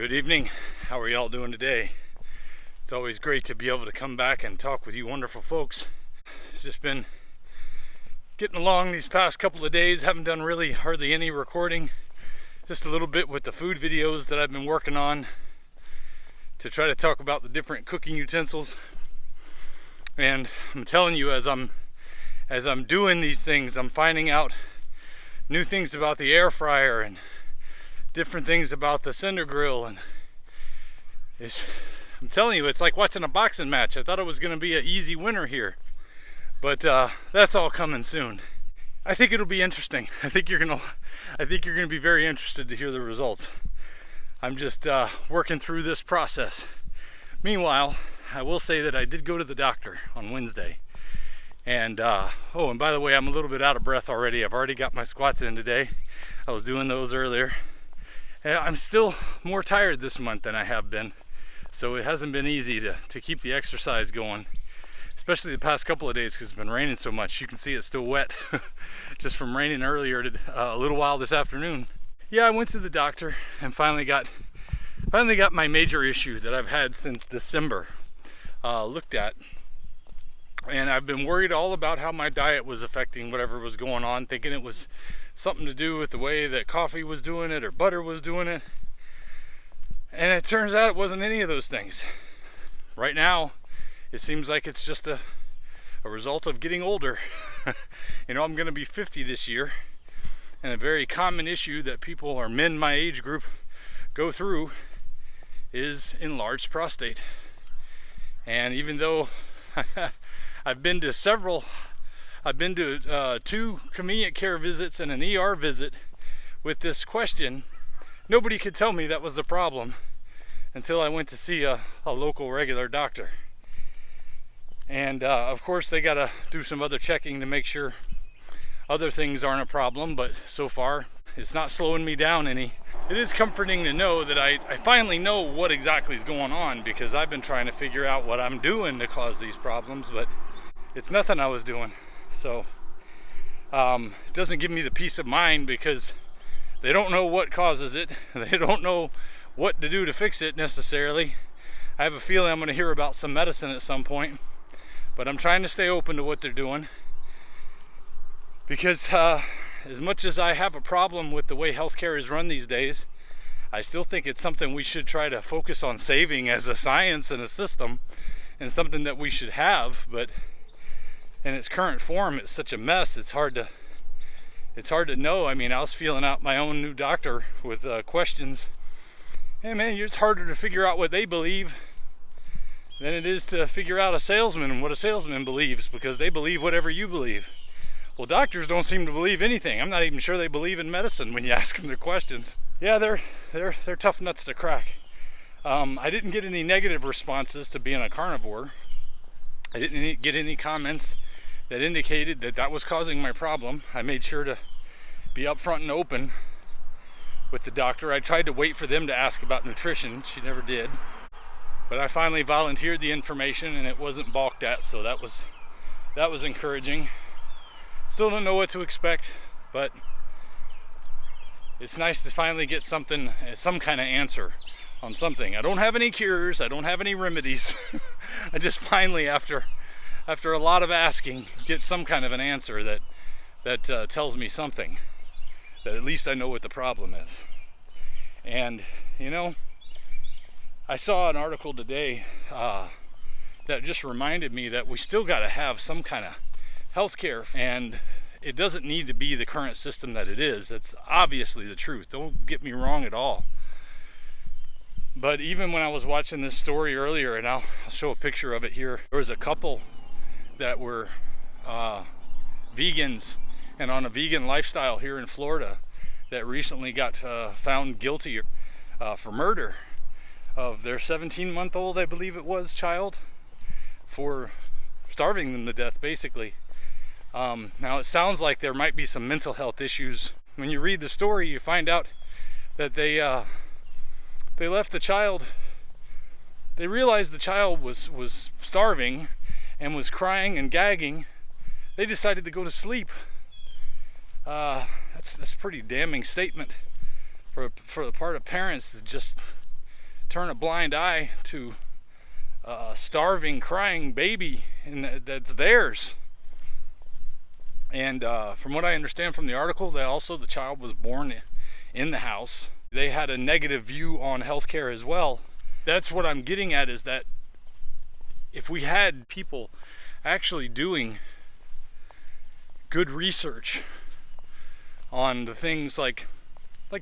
Good evening. How are y'all doing today? It's always great to be able to come back and talk with you wonderful folks. It's just been getting along these past couple of days. Haven't done really hardly any recording. Just a little bit with the food videos that I've been working on to try to talk about the different cooking utensils. And I'm telling you, as I'm doing these things, I'm finding out new things about the air fryer and different things about the cinder grill, and I'm telling you, it's like watching a boxing match. I thought it was going to be an easy winner here, but that's all coming soon. I think it'll be interesting. I think you're gonna be very interested to hear the results. I'm just working through this process. Meanwhile, I will say that I did go to the doctor on Wednesday, and and by the way, I'm a little bit out of breath already. I've already got my squats in today. I was doing those earlier. I'm still more tired this month than I have been, so it hasn't been easy to keep the exercise going, especially the past couple of days because it's been raining so much. You can see it's still wet just from raining earlier a little while this afternoon. Yeah, I went to the doctor and finally got my major issue that I've had since December looked at, and I've been worried all about how my diet was affecting whatever was going on, thinking it was something to do with the way that coffee was doing it or butter was doing it. And it turns out it wasn't any of those things. Right now, it seems like it's just a result of getting older. You know, I'm going to be 50 this year, and a very common issue that people or men my age group go through is enlarged prostate. And even though I've been to 2 convenient care visits and an ER visit with this question, nobody could tell me that was the problem until I went to see a local regular doctor. And of course they gotta do some other checking to make sure other things aren't a problem, but so far it's not slowing me down any. It is comforting to know that I finally know what exactly is going on, because I've been trying to figure out what I'm doing to cause these problems, but it's nothing I was doing. So it doesn't give me the peace of mind, because they don't know what causes it. They don't know what to do to fix it necessarily. I have a feeling I'm going to hear about some medicine at some point, but I'm trying to stay open to what they're doing, because as much as I have a problem with the way healthcare is run these days, I still think it's something we should try to focus on saving as a science and a system, and something that we should have. But in its current form, it's such a mess. It's hard to know. I mean, I was feeling out my own new doctor with questions. Hey man, it's harder to figure out what they believe than it is to figure out a salesman and what a salesman believes, because they believe whatever you believe. Well, doctors don't seem to believe anything. I'm not even sure they believe in medicine when you ask them their questions. Yeah, they're tough nuts to crack. I didn't get any negative responses to being a carnivore. I didn't get any comments that indicated that was causing my problem. I made sure to be upfront and open with the doctor. I tried to wait for them to ask about nutrition. She never did. But I finally volunteered the information and it wasn't balked at, so that was encouraging. Still don't know what to expect, but it's nice to finally get some kind of answer on something. I don't have any cures, I don't have any remedies. I just finally, after a lot of asking, get some kind of an answer that tells me something, that at least I know what the problem is. And you know, I saw an article today that just reminded me that we still got to have some kind of healthcare, and it doesn't need to be the current system that it is. That's obviously the truth. Don't get me wrong at all. But even when I was watching this story earlier, and I'll show a picture of it here, there was a couple that were vegans and on a vegan lifestyle here in Florida that recently got found guilty for murder of their 17-month-old, I believe it was, child, for starving them to death, basically. Now it sounds like there might be some mental health issues. When you read the story, you find out that they left the child. They realized the child was starving and was crying and gagging. They decided to go to sleep. That's a pretty damning statement for the part of parents that just turn a blind eye to a starving, crying baby that's theirs. And from what I understand from the article, the child was born in the house. They had a negative view on healthcare as well. That's what I'm getting at, is that if we had people actually doing good research on the things like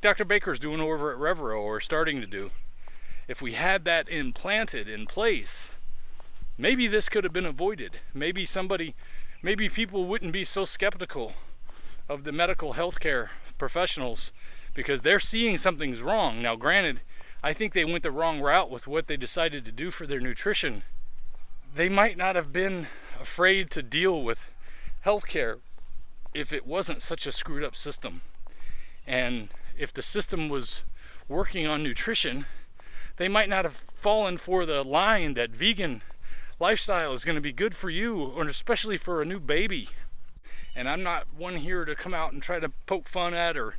Dr. Baker's doing over at Revero, or starting to do, if we had that implanted in place, maybe this could have been avoided. Maybe people wouldn't be so skeptical of the medical healthcare professionals because they're seeing something's wrong. Now, granted, I think they went the wrong route with what they decided to do for their nutrition. They might not have been afraid to deal with healthcare if it wasn't such a screwed up system. And if the system was working on nutrition, they might not have fallen for the line that vegan lifestyle is going to be good for you, or especially for a new baby. And I'm not one here to come out and try to poke fun at or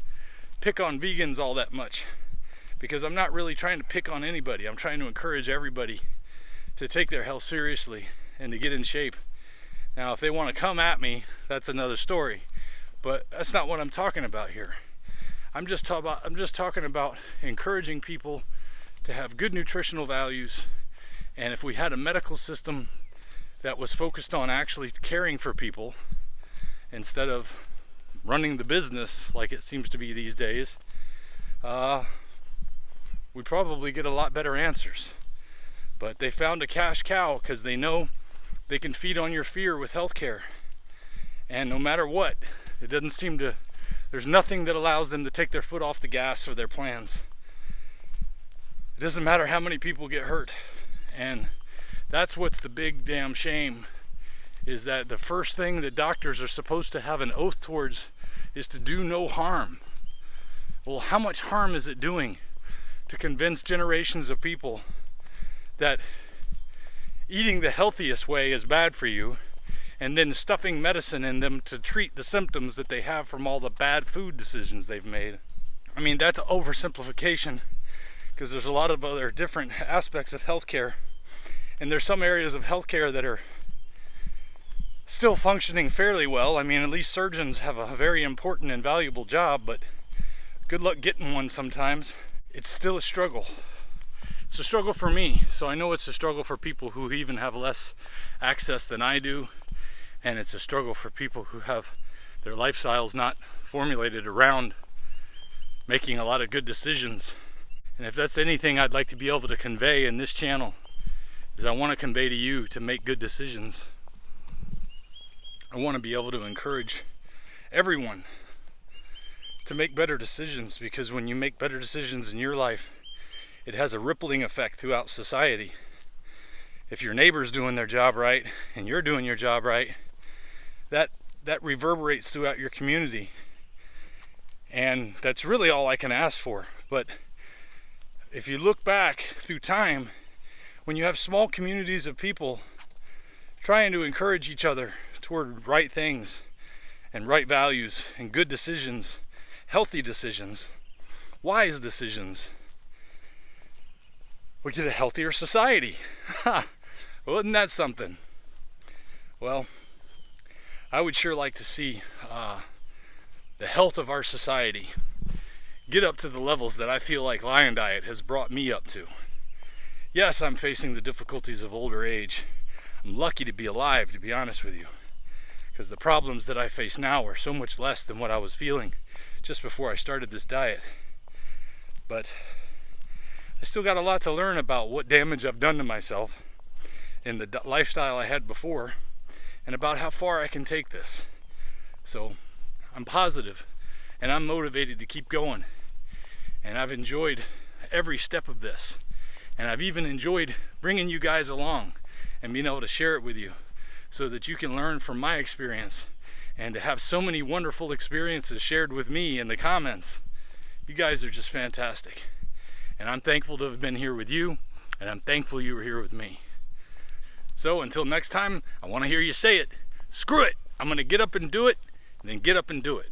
pick on vegans all that much, because I'm not really trying to pick on anybody. I'm trying to encourage everybody to take their health seriously and to get in shape. Now, if they want to come at me, that's another story, but that's not what I'm talking about here. I'm just talking about encouraging people to have good nutritional values. And if we had a medical system that was focused on actually caring for people instead of running the business like it seems to be these days, we'd probably get a lot better answers. But they found a cash cow because they know they can feed on your fear with healthcare. And no matter what, there's nothing that allows them to take their foot off the gas for their plans. It doesn't matter how many people get hurt. And that's what's the big damn shame, is that the first thing that doctors are supposed to have an oath towards is to do no harm. Well, how much harm is it doing to convince generations of people that eating the healthiest way is bad for you, and then stuffing medicine in them to treat the symptoms that they have from all the bad food decisions they've made? I mean, that's oversimplification, because there's a lot of other different aspects of healthcare, and there's some areas of healthcare that are still functioning fairly well. I mean, at least surgeons have a very important and valuable job, but good luck getting one sometimes. It's still a struggle. It's a struggle for me, so I know it's a struggle for people who even have less access than I do, and it's a struggle for people who have their lifestyles not formulated around making a lot of good decisions. And if that's anything I'd like to be able to convey in this channel, is I want to convey to you to make good decisions. I want to be able to encourage everyone to make better decisions, because when you make better decisions in your life, it has a rippling effect throughout society. If your neighbor's doing their job right and you're doing your job right, that reverberates throughout your community. And that's really all I can ask for. But if you look back through time, when you have small communities of people trying to encourage each other toward right things and right values and good decisions, healthy decisions, wise decisions, we get a healthier society. Ha! Well, isn't that something? Well, I would sure like to see the health of our society get up to the levels that I feel like Lion Diet has brought me up to. Yes, I'm facing the difficulties of older age. I'm lucky to be alive, to be honest with you, because the problems that I face now are so much less than what I was feeling just before I started this diet. But I still got a lot to learn about what damage I've done to myself in the lifestyle I had before, and about how far I can take this. So I'm positive and I'm motivated to keep going, and I've enjoyed every step of this, and I've even enjoyed bringing you guys along and being able to share it with you so that you can learn from my experience, and to have so many wonderful experiences shared with me in the comments. You guys are just fantastic, and I'm thankful to have been here with you, and I'm thankful you were here with me. So until next time, I want to hear you say it. Screw it! I'm going to get up and do it, and then get up and do it.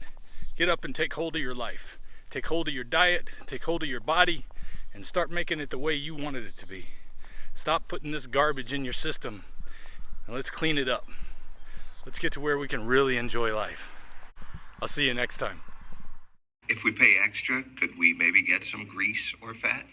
Get up and take hold of your life. Take hold of your diet, take hold of your body, and start making it the way you wanted it to be. Stop putting this garbage in your system and let's clean it up. Let's get to where we can really enjoy life. I'll see you next time. If we pay extra, could we maybe get some grease or fat?